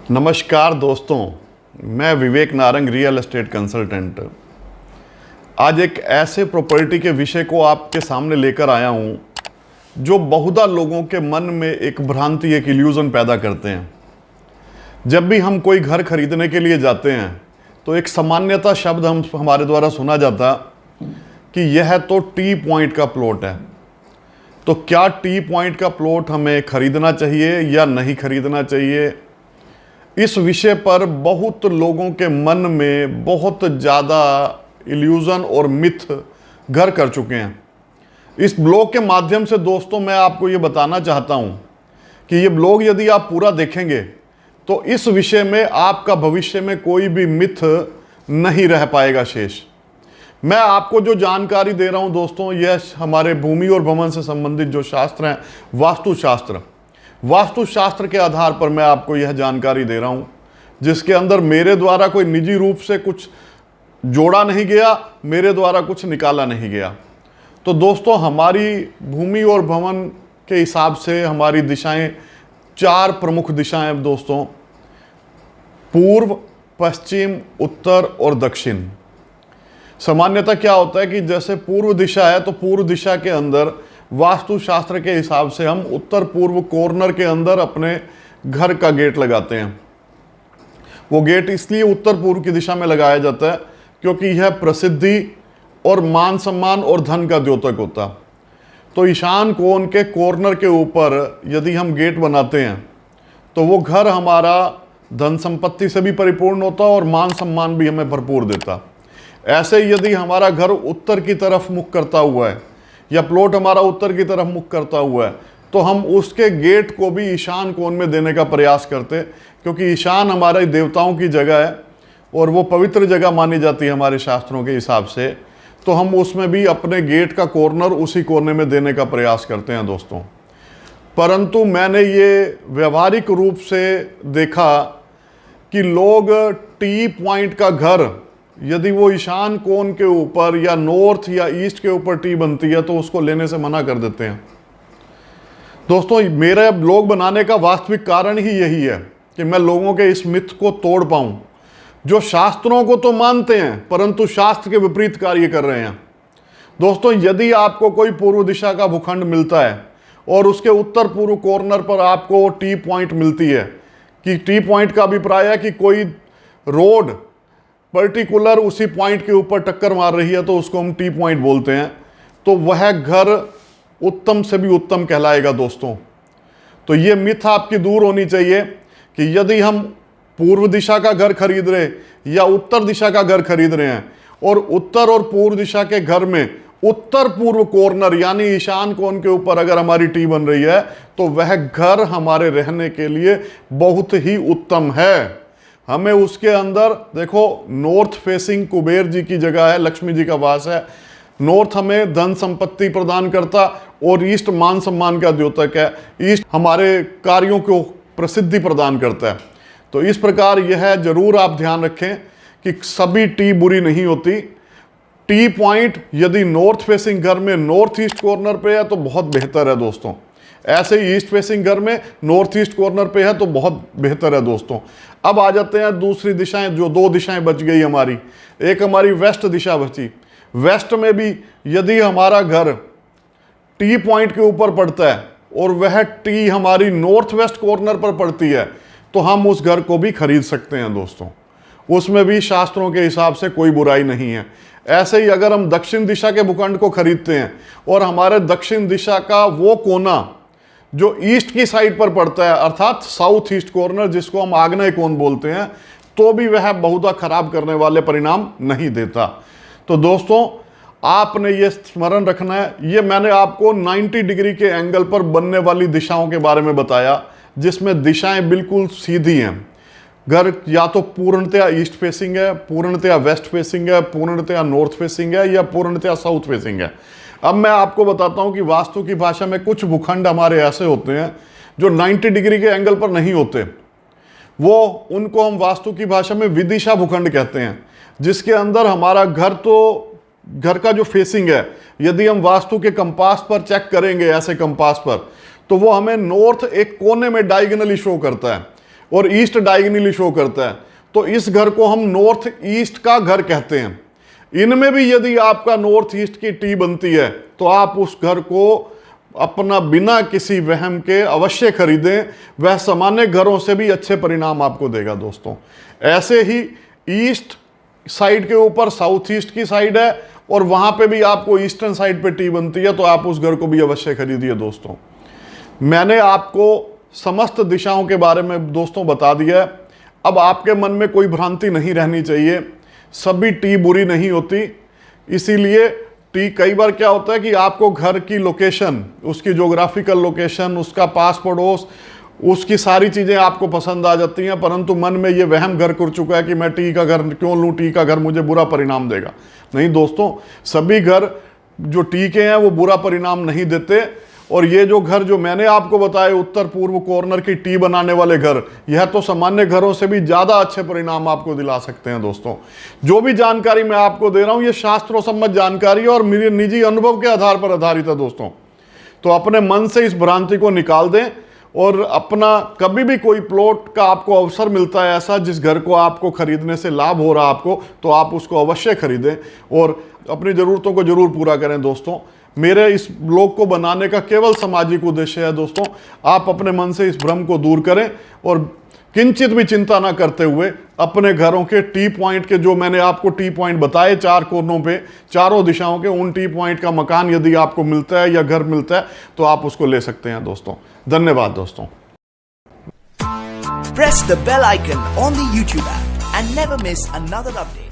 नमस्कार दोस्तों, मैं विवेक नारंग, रियल एस्टेट कंसल्टेंट। आज एक ऐसे प्रॉपर्टी के विषय को आपके सामने लेकर आया हूं जो बहुधा लोगों के मन में एक भ्रांति, एक इल्यूजन पैदा करते हैं। जब भी हम कोई घर खरीदने के लिए जाते हैं तो एक सामान्यतः शब्द हमारे द्वारा सुना जाता कि यह तो टी पॉइंट का प्लॉट है। तो क्या टी पॉइंट का प्लॉट हमें खरीदना चाहिए या नहीं खरीदना चाहिए, इस विषय पर बहुत लोगों के मन में बहुत ज़्यादा इल्यूज़न और मिथ घर कर चुके हैं। इस ब्लॉग के माध्यम से दोस्तों मैं आपको ये बताना चाहता हूँ कि ये ब्लॉग यदि आप पूरा देखेंगे तो इस विषय में आपका भविष्य में कोई भी मिथ नहीं रह पाएगा शेष। मैं आपको जो जानकारी दे रहा हूँ दोस्तों, यह हमारे भूमि और भवन से संबंधित जो शास्त्र हैं, वास्तुशास्त्र के आधार पर मैं आपको यह जानकारी दे रहा हूँ, जिसके अंदर मेरे द्वारा कोई निजी रूप से कुछ जोड़ा नहीं गया, मेरे द्वारा कुछ निकाला नहीं गया। तो दोस्तों, हमारी भूमि और भवन के हिसाब से हमारी दिशाएं 4 प्रमुख दिशाएं दोस्तों, पूर्व, पश्चिम, उत्तर और दक्षिण। सामान्यतः क्या होता है कि जैसे पूर्व दिशा है तो पूर्व दिशा के अंदर वास्तुशास्त्र के हिसाब से हम उत्तर पूर्व कॉर्नर के अंदर अपने घर का गेट लगाते हैं। वो गेट इसलिए उत्तर पूर्व की दिशा में लगाया जाता है क्योंकि यह प्रसिद्धि और मान सम्मान और धन का द्योतक होता। तो ईशान कोण के कॉर्नर के ऊपर यदि हम गेट बनाते हैं तो वो घर हमारा धन संपत्ति से भी परिपूर्ण होता और मान सम्मान भी हमें भरपूर देता। ऐसे यदि हमारा घर उत्तर की तरफ मुख करता हुआ है या प्लॉट हमारा उत्तर की तरफ मुख करता हुआ है तो हम उसके गेट को भी ईशान कोण में देने का प्रयास करते, क्योंकि ईशान हमारे देवताओं की जगह है और वो पवित्र जगह मानी जाती है हमारे शास्त्रों के हिसाब से। तो हम उसमें भी अपने गेट का कॉर्नर उसी कोने में देने का प्रयास करते हैं दोस्तों। परंतु मैंने ये व्यवहारिक रूप से देखा कि लोग टी पॉइंट का घर यदि वो ईशान कोण के ऊपर या नॉर्थ या ईस्ट के ऊपर टी बनती है तो उसको लेने से मना कर देते हैं। दोस्तों, मेरे ब्लॉग बनाने का वास्तविक कारण ही यही है कि मैं लोगों के इस मिथ को तोड़ पाऊं, जो शास्त्रों को तो मानते हैं परंतु शास्त्र के विपरीत कार्य कर रहे हैं। दोस्तों, यदि आपको कोई पूर्व दिशा का भूखंड मिलता है और उसके उत्तर पूर्व कॉर्नर पर आपको टी पॉइंट मिलती है, कि टी पॉइंट का अभिप्राय है कि कोई रोड पर्टिकुलर उसी पॉइंट के ऊपर टक्कर मार रही है तो उसको हम टी पॉइंट बोलते हैं, तो वह घर उत्तम से भी उत्तम कहलाएगा दोस्तों। तो ये मिथ आपकी दूर होनी चाहिए कि यदि हम पूर्व दिशा का घर खरीद रहे या उत्तर दिशा का घर खरीद रहे हैं और उत्तर और पूर्व दिशा के घर में उत्तर पूर्व कॉर्नर यानी ईशान कोण के ऊपर अगर हमारी टी बन रही है तो वह घर हमारे रहने के लिए बहुत ही उत्तम है। हमें उसके अंदर देखो, नॉर्थ फेसिंग कुबेर जी की जगह है, लक्ष्मी जी का वास है। नॉर्थ हमें धन संपत्ति प्रदान करता और ईस्ट मान सम्मान का द्योतक है। ईस्ट हमारे कार्यों को प्रसिद्धि प्रदान करता है। तो इस प्रकार यह जरूर आप ध्यान रखें कि सभी टी बुरी नहीं होती। टी पॉइंट यदि नॉर्थ फेसिंग घर में नॉर्थ ईस्ट कॉर्नर पे है तो बहुत बेहतर है दोस्तों। ऐसे ही ईस्ट फेसिंग घर में नॉर्थ ईस्ट कॉर्नर पे है तो बहुत बेहतर है दोस्तों। अब आ जाते हैं दूसरी दिशाएं, जो 2 दिशाएं बच गई हमारी। एक हमारी वेस्ट दिशा बची। वेस्ट में भी यदि हमारा घर टी पॉइंट के ऊपर पड़ता है और वह टी हमारी नॉर्थ वेस्ट कॉर्नर पर पड़ती है तो हम उस घर को भी खरीद सकते हैं दोस्तों। उसमें भी शास्त्रों के हिसाब से कोई बुराई नहीं है। ऐसे ही अगर हम दक्षिण दिशा के भूखंड को खरीदते हैं और हमारे दक्षिण दिशा का वो कोना जो ईस्ट की साइड पर पड़ता है, अर्थात साउथ ईस्ट कॉर्नर, जिसको हम आग्नेय कोण बोलते हैं, तो भी वह बहुधा खराब करने वाले परिणाम नहीं देता। तो दोस्तों, आपने ये स्मरण रखना है, ये मैंने आपको 90 डिग्री के एंगल पर बनने वाली दिशाओं के बारे में बताया, जिसमें दिशाएं बिल्कुल सीधी हैं। घर या तो पूर्णतया ईस्ट फेसिंग है, पूर्णतया वेस्ट फेसिंग है, पूर्णतया नॉर्थ फेसिंग है या पूर्णतया साउथ फेसिंग है। अब मैं आपको बताता हूं कि वास्तु की भाषा में कुछ भूखंड हमारे ऐसे होते हैं जो 90 डिग्री के एंगल पर नहीं होते। वो उनको हम वास्तु की भाषा में विदिशा भूखंड कहते हैं, जिसके अंदर हमारा घर का जो फेसिंग है, यदि हम वास्तु के कंपास पर चेक करेंगे, ऐसे कंपास पर, तो वो हमें नॉर्थ एक कोने में डायगोनली शो करता है और ईस्ट डायगोनली शो करता है, तो इस घर को हम नॉर्थ ईस्ट का घर कहते हैं। इनमें भी यदि आपका नॉर्थ ईस्ट की टी बनती है तो आप उस घर को अपना बिना किसी वहम के अवश्य खरीदें, वह सामान्य घरों से भी अच्छे परिणाम आपको देगा दोस्तों। ऐसे ही ईस्ट साइड के ऊपर साउथ ईस्ट की साइड है और वहां पे भी आपको ईस्टर्न साइड पे टी बनती है, तो आप उस घर को भी अवश्य खरीदिए दोस्तों। मैंने आपको समस्त दिशाओं के बारे में दोस्तों बता दिया है। अब आपके मन में कोई भ्रांति नहीं रहनी चाहिए, सभी टी बुरी नहीं होती। इसीलिए टी कई बार क्या होता है कि आपको घर की लोकेशन, उसकी ज्योग्राफिकल लोकेशन, उसका पास पड़ोस, उसकी सारी चीज़ें आपको पसंद आ जाती हैं, परंतु मन में ये वहम घर कर चुका है कि मैं टी का घर क्यों लूँ, टी का घर मुझे बुरा परिणाम देगा। नहीं दोस्तों, सभी घर जो टी के हैं वो बुरा परिणाम नहीं देते। और ये जो घर जो मैंने आपको बताए उत्तर पूर्व कॉर्नर की टी बनाने वाले घर, यह तो सामान्य घरों से भी ज़्यादा अच्छे परिणाम आपको दिला सकते हैं दोस्तों। जो भी जानकारी मैं आपको दे रहा हूँ ये शास्त्रों सम्मत जानकारी है और मेरे निजी अनुभव के आधार पर आधारित है दोस्तों। तो अपने मन से इस भ्रांति को निकाल दें और अपना कभी भी कोई प्लॉट का आपको अवसर मिलता है ऐसा जिस घर को आपको खरीदने से लाभ हो रहा आपको, तो आप उसको अवश्य खरीदें और अपनी ज़रूरतों को जरूर पूरा करें दोस्तों। मेरे इस ब्लॉग को बनाने का केवल सामाजिक उद्देश्य है दोस्तों। आप अपने मन से इस भ्रम को दूर करें और किंचित भी चिंता ना करते हुए अपने घरों के टी पॉइंट के, जो मैंने आपको टी पॉइंट बताए 4 कोनों पे, चारों दिशाओं के, उन टी पॉइंट का मकान यदि आपको मिलता है या घर मिलता है तो आप उसको ले सकते हैं दोस्तों। धन्यवाद दोस्तों। Press the bell icon on the YouTube app and never miss another update.